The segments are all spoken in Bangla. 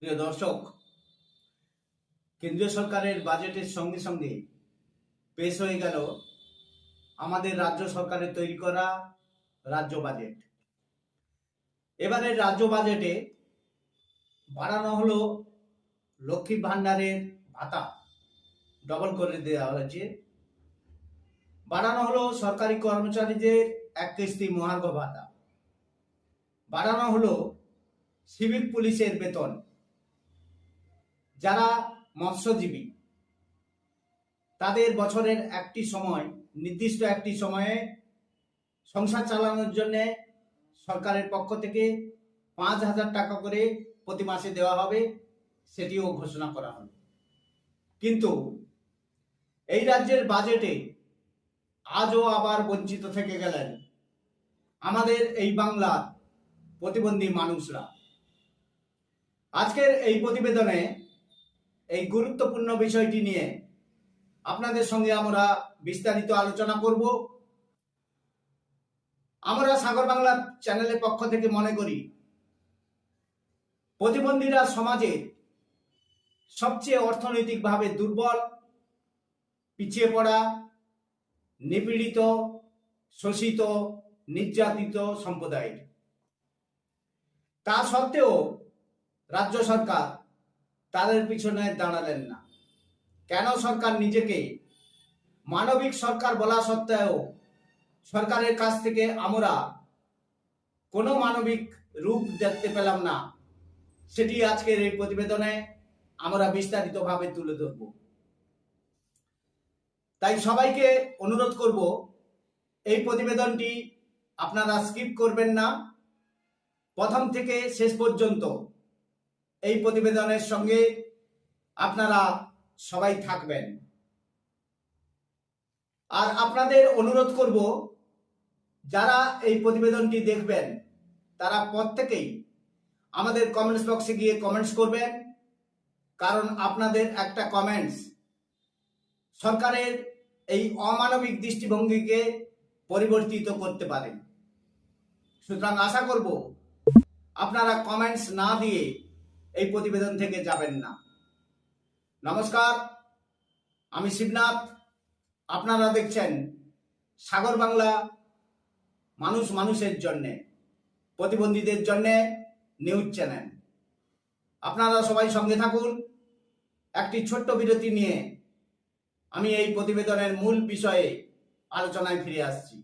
প্রিয় দর্শক, কেন্দ্রীয় সরকারের বাজেটের সঙ্গে সঙ্গে পেশ হয়ে গেল আমাদের রাজ্য সরকারের তৈরি করা রাজ্য বাজেট। এবারের রাজ্য বাজেটে বাড়ানো হলো লক্ষ্মী ভাণ্ডারের ভাতা, ডবল করে দেওয়া হয়েছে। বাড়ানো হলো সরকারি কর্মচারীদের এক কিস্তি মহার্ঘ ভাতা। বাড়ানো হলো সিভিক পুলিশের বেতন। যারা মৎস্যজীবী তাদের বছরের নির্দিষ্ট একটি সময়ে সংসার চালানোর জন্য সরকারের পক্ষ থেকে 5,000 টাকা করে প্রতি মাসে দেওয়া হবে, সেটিও ঘোষণা করা হলো। কিন্তু এই রাজ্যের বাজেটে আজও আবার বঞ্চিত থেকে গেলেন আমাদের এই বাংলার প্রতিবন্ধী মানুষরা। আজকের এই প্রতিবেদনে এই গুরুত্বপূর্ণ বিষয়টি নিয়ে আপনাদের সঙ্গে আমরা বিস্তারিত আলোচনা করব। আমরা সাগর বাংলা চ্যানেলের পক্ষ থেকে মনে করি, প্রতিবন্ধীরা সমাজে সবচেয়ে অর্থনৈতিকভাবে দুর্বল, পিছিয়ে পড়া, নিপীড়িত, শোষিত, নির্যাতিত সম্প্রদায়। তা সত্ত্বেও রাজ্য সরকার তাদের পিছনে দাঁড়ালেন না। কেন সরকার নিজেকে মানবিক সরকার বলা সত্ত্বেও সরকারের কাছ থেকে আমরা কোনো মানবিক রূপ দেখতে পেলাম না, সেটি আজকের এই প্রতিবেদনে আমরা বিস্তারিতভাবে তুলে ধরব। তাই সবাইকে অনুরোধ করব, এই প্রতিবেদনটি আপনারা স্কিপ করবেন না, প্রথম থেকে শেষ পর্যন্ত এই প্রতিবেদনের সঙ্গে আপনারা সবাই থাকবেন। আর আপনাদের অনুরোধ করব, যারা এই প্রতিবেদনটি দেখবেন তারা প্রত্যেকেই আমাদের কমেন্টস বক্সে গিয়ে কমেন্টস করবেন, কারণ আপনাদের একটা কমেন্টস সরকারের এই অমানবিক দৃষ্টিভঙ্গিকে পরিবর্তিত করতে পারে। সুতরাং আশা করব আপনারা কমেন্টস না দিয়ে এই প্রতিবেদন থেকে যাবেন না। নমস্কার, আমি শিবনাথ। আপনারা দেখছেন সাগর বাংলা, মানুষ মানুষের জন্যে, প্রতিবন্ধীদের জন্যে নিউজ চ্যানেল। আপনারা সবাই সঙ্গে থাকুন। একটি ছোট্ট বিরতি নিয়ে আমি এই প্রতিবেদনের মূল বিষয়ে আলোচনায় ফিরে আসছি।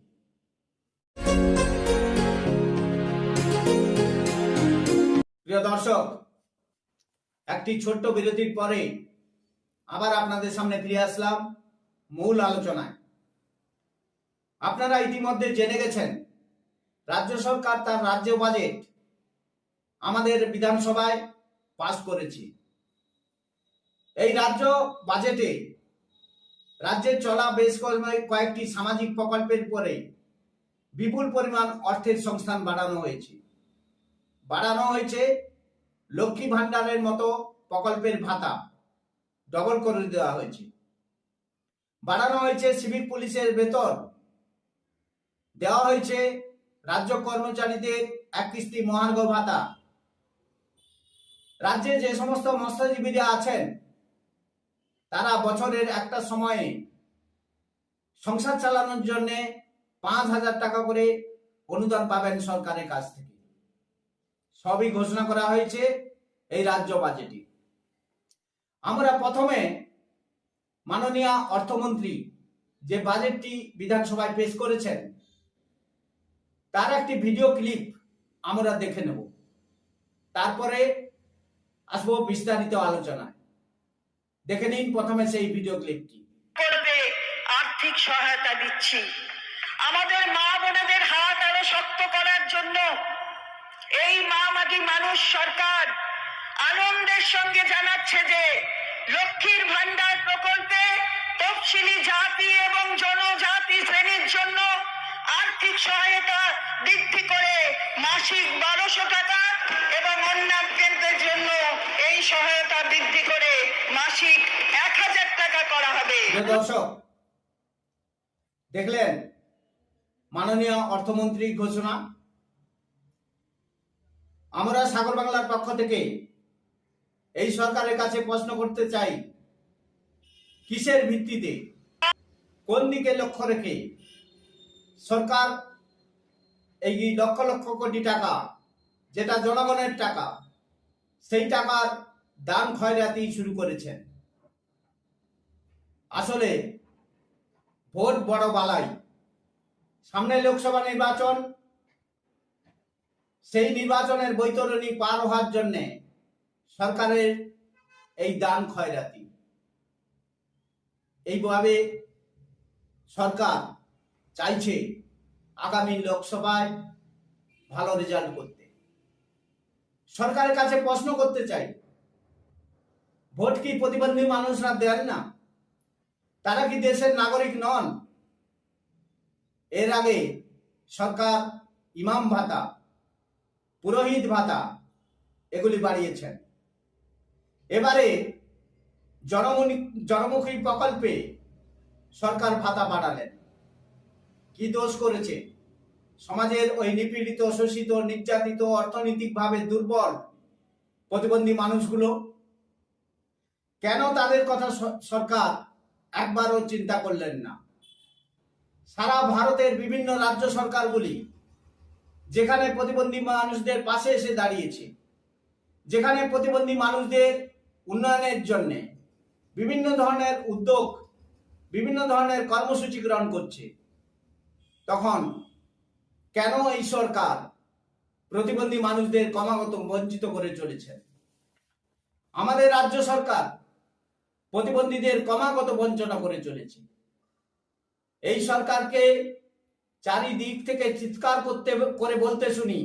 প্রিয় দর্শক, একটি ছোট্ট বিরতির পরে আবার আপনাদের সামনে ফিরে আসলাম মূল আলোচনায়। আপনারা ইতিমধ্যে জেনে গেছেন, রাজ্য সরকার তার রাজ্য বাজেট আমাদের বিধানসভায় পাস করেছে। এই রাজ্য বাজেটে রাজ্যের চলা বেশ কয়েকটি সামাজিক প্রকল্পের পরে বিপুল পরিমাণ অর্থের সংস্থান বাড়ানো হয়েছে। লক্ষ্মী ভাণ্ডারের মতো প্রকল্পের ভাতা ডবল করে দেওয়া হয়েছে। বাড়ানো হয়েছে সিভিক পুলিশের বেতন, দেওয়া হয়েছে রাজ্য কর্মচারীদের এক কিস্তি মহার্ঘ ভাতা। রাজ্যে যে সমস্ত মৎস্যজীবীরা আছেন তারা বছরের একটা সময়ে সংসার চালানোর জন্য 5,000 টাকা করে অনুদান পাবেন সরকারের কাছ থেকে। সবই ঘোষণা করা হয়েছে এই রাজ্য বাজেটে। আমরা প্রথমে মাননীয় অর্থমন্ত্রী যে বাজেটটি বিধানসভায় পেশ করেছেন তার একটি ভিডিও ক্লিপ আমরা দেখে নেব, তারপরে আসবো বিস্তারিত আলোচনায়। দেখে নিন প্রথমে সেই ভিডিও ক্লিপটি। আর্থিক সহায়তা দিচ্ছি আমাদের মা বোনেদের হাত আরো শক্ত করার জন্য। এই মা মাটি মানুষ সরকার আনন্দের সঙ্গে জানাচ্ছে যে লক্ষ্মীর ভাণ্ডার প্রকল্পে তফসিলি জাতি এবং জনজাতি শ্রেণীর জন্য আর্থিক সহায়তা বৃদ্ধি করে মাসিক 1,200 টাকা এবং অন্যান্যদের জন্য এই সহায়তা বৃদ্ধি করে মাসিক 1,000 টাকা করা হবে। দর্শক, দেখলেন মাননীয় অর্থমন্ত্রীর ঘোষণা। আমরা সাগর বাংলার পক্ষ থেকে এই সরকারের কাছে প্রশ্ন করতে চাই, কিসের ভিত্তিতে, কোন দিকে লক্ষ্য রেখে সরকার এই লক্ষ লক্ষ কোটি টাকা, যেটা জনগণের টাকা, সেই টাকার দান খয়রাতি শুরু করেছেন? আসলে ভোট বড় বালাই, সামনে লোকসভা নির্বাচন, সেই নির্বাচনের বৈতরণী পার হওয়ার জন্য সরকারের এই দান খয়রাতি। এইভাবে সরকার চাইছে আগামী লোকসভায় ভালো রেজাল্ট করতে। সরকারের কাছে প্রশ্ন করতে চাই, ভোট কি প্রতিবন্ধী মানুষরা দেন না? তারা কি দেশের নাগরিক নন? এর আগে সরকার ইমাম ভাতা, পুরোহিত ভাতা এগুলি বাড়িয়েছেন। এবারে জনমুখী প্রকল্পে সরকার ভাতা বাড়ালেন। কি দোষ করেছে সমাজের ওই নিপীড়িত, শোষিত, নির্যাতিত, অর্থনৈতিকভাবে দুর্বল প্রতিবন্ধী মানুষগুলো? কেন তাদের কথা সরকার একবারও চিন্তা করলেন না? সারা ভারতের বিভিন্ন রাজ্য সরকারগুলি যেখানে প্রতিবন্ধী মানুষদের পাশে এসে দাঁড়িয়েছে, যেখানে প্রতিবন্ধী মানুষদের উন্নয়নের জন্য বিভিন্ন ধরনের উদ্যোগ, বিভিন্ন ধরনের কর্মসূচি গ্রহণ করছে, তখন কেন এই সরকার প্রতিবন্ধী মানুষদের ক্রমাগত বঞ্চিত করে চলেছে? আমাদের রাজ্য সরকার প্রতিবন্ধীদের ক্রমাগত বঞ্চনা করে চলেছে। এই সরকারকে চারিদিক থেকে চিৎকার করে বলতে শুনি,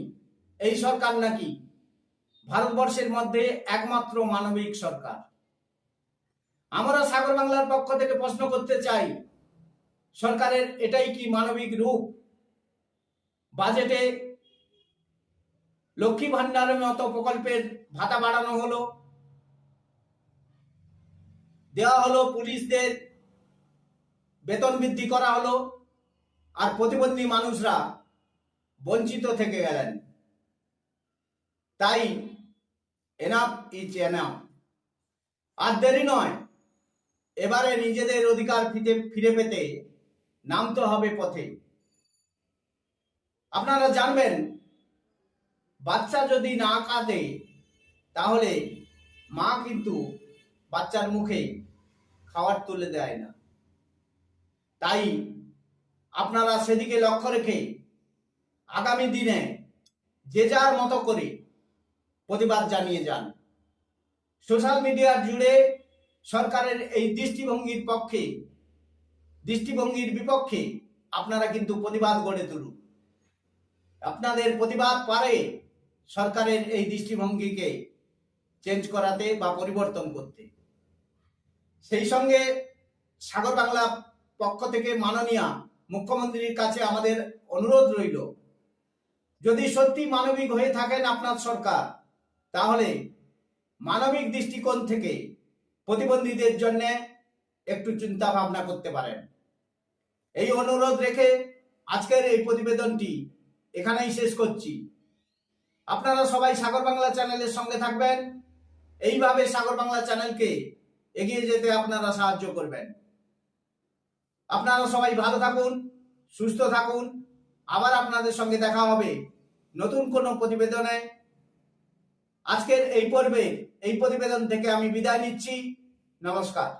এই সরকার নাকি ভারতবর্ষের মধ্যে একমাত্র মানবিক সরকার। আমরা সাগর বাংলার পক্ষ থেকে প্রশ্ন করতে চাই, সরকারের এটাই কি মানবিক রূপ? বাজেটে লক্ষ্মী ভান্ডারের মতো প্রকল্পের ভাতা বাড়ানো হলো, দেওয়া হলো, পুলিশদের বেতন বৃদ্ধি করা হলো, আর প্রতিবন্ধী মানুষরা বঞ্চিত থেকে গেলেন। তাই এনাফ ইজ এনাফ। আর দেরি নয়, এবারে নিজেদের অধিকার ফিরে পেতে নামতে হবে পথে। আপনারা জানবেন, বাচ্চা যদি না কাঁদে তাহলে মা কিন্তু বাচ্চার মুখে খাবার তুলে দেয় না। তাই আপনারা সেদিকে লক্ষ্য রেখে আগামী দিনে যে যার মতো করে প্রতিবাদ জানিয়ে যান। সোশ্যাল মিডিয়ার জুড়ে সরকারের এই দৃষ্টিভঙ্গির বিপক্ষে আপনারা কিন্তু প্রতিবাদ গড়ে তুলুন। আপনাদের প্রতিবাদ পারে সরকারের এই দৃষ্টিভঙ্গিকে চেঞ্জ করাতে বা পরিবর্তন করতে। সেই সঙ্গে সাগর বাংলা পক্ষ থেকে মাননীয় মুখ্যমন্ত্রীর কাছে আমাদের অনুরোধ রইল, যদি সত্যি মানবিক হয়ে থাকেন আপনার সরকার, তাহলে মানবিক দৃষ্টিকোণ থেকে প্রতিবন্ধীদের জন্য একটু চিন্তা ভাবনা করতে পারেন। এই অনুরোধ রেখে আজকের এই প্রতিবেদনটি এখানেই শেষ করছি। আপনারা সবাই সাগর বাংলা চ্যানেলের সঙ্গে থাকবেন, এইভাবে সাগর বাংলা চ্যানেলকে এগিয়ে যেতে আপনারা সাহায্য করবেন। আপনারা সবাই ভালো থাকুন, সুস্থ থাকুন। আবার আপনাদের সঙ্গে দেখা হবে নতুন কোনো প্রতিবেদনে। আজকের এই পর্বে এই প্রতিবেদন থেকে আমি বিদায় নিচ্ছি। নমস্কার।